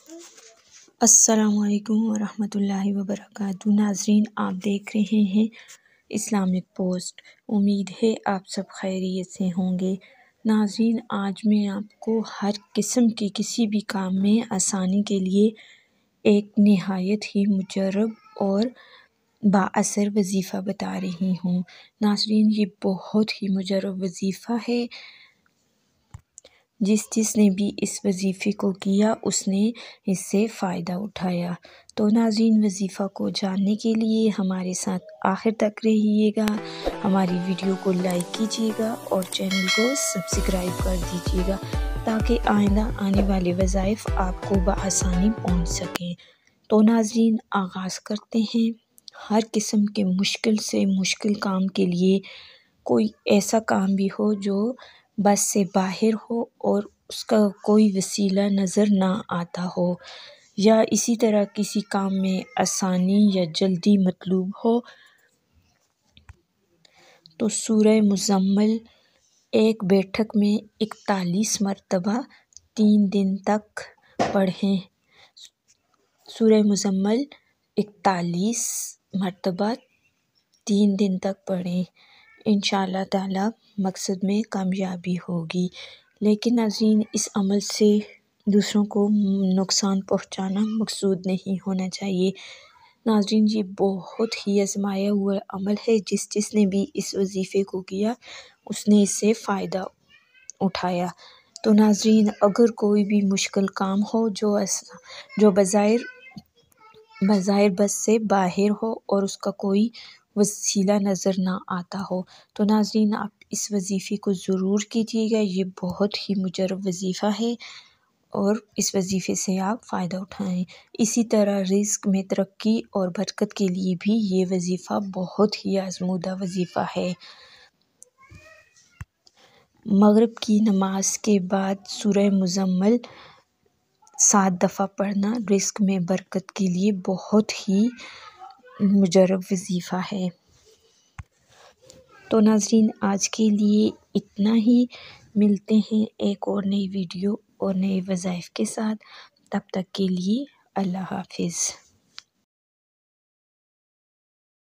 السلام علیکم ورحمۃ اللہ وبرکاتہ۔ ناظرین، آپ دیکھ رہے ہیں اسلامک پوسٹ۔ امید ہے آپ سب خیریت سے ہوں گے۔ ناظرین، آج میں آپ کو ہر قسم کے کسی بھی کام میں آسانی کے لیے ایک نہایت ہی مجرب اور بااثر وظیفہ بتا رہی ہوں۔ ناظرین، یہ بہت ہی مجرب وظیفہ ہے۔ جس نے بھی اس وظیفے کو کیا اس نے اس سے فائدہ اٹھایا۔ تو ناظرین، وظیفہ کو جاننے کے لیے ہمارے ساتھ آخر تک رہیے گا، ہماری ویڈیو کو لائک کیجیے گا اور چینل کو سبسکرائب کر دیجیے گا تاکہ آئندہ آنے والے وظائف آپ کو بآسانی پہنچ سکیں۔ تو ناظرین، آغاز کرتے ہیں۔ ہر قسم کے مشکل سے مشکل کام کے لیے کوئی ایسا کام بھی ہو جو بس سے باہر ہو اور اس کا کوئی وسیلہ نظر نہ آتا ہو، یا اسی طرح کسی کام میں آسانی یا جلدی مطلوب ہو، تو سورہ مزمل ایک بیٹھک میں 41 مرتبہ 3 دن تک پڑھیں۔ سورہ مزمل 41 مرتبہ 3 دن تک پڑھیں۔ انشاءاللہ تعالی مقصد میں کامیابی ہوگی۔ لیکن ناظرین، اس عمل سے دوسروں کو نقصان پہنچانا مقصود نہیں ہونا چاہیے۔ ناظرین، یہ بہت ہی آزمایا ہوا عمل ہے۔ جس نے بھی اس وظیفے کو کیا اس نے اس سے فائدہ اٹھایا۔ تو ناظرین، اگر کوئی بھی مشکل کام ہو جو بظاہر بس سے باہر ہو اور اس کا کوئی وسیلہ نظر نہ آتا ہو، تو ناظرین آپ اس وظیفے کو ضرور کیجیے گا۔ یہ بہت ہی مجرب وظیفہ ہے اور اس وظیفے سے آپ فائدہ اٹھائیں۔ اسی طرح رزق میں ترقی اور برکت کے لیے بھی یہ وظیفہ بہت ہی آزمودہ وظیفہ ہے۔ مغرب کی نماز کے بعد سورہ مزمل 7 دفعہ پڑھنا رزق میں برکت کے لیے بہت ہی مجرب وظیفہ ہے۔ تو ناظرین، آج کے لیے اتنا ہی۔ ملتے ہیں ایک اور نئی ویڈیو اور نئے وظائف کے ساتھ۔ تب تک کے لیے اللہ حافظ۔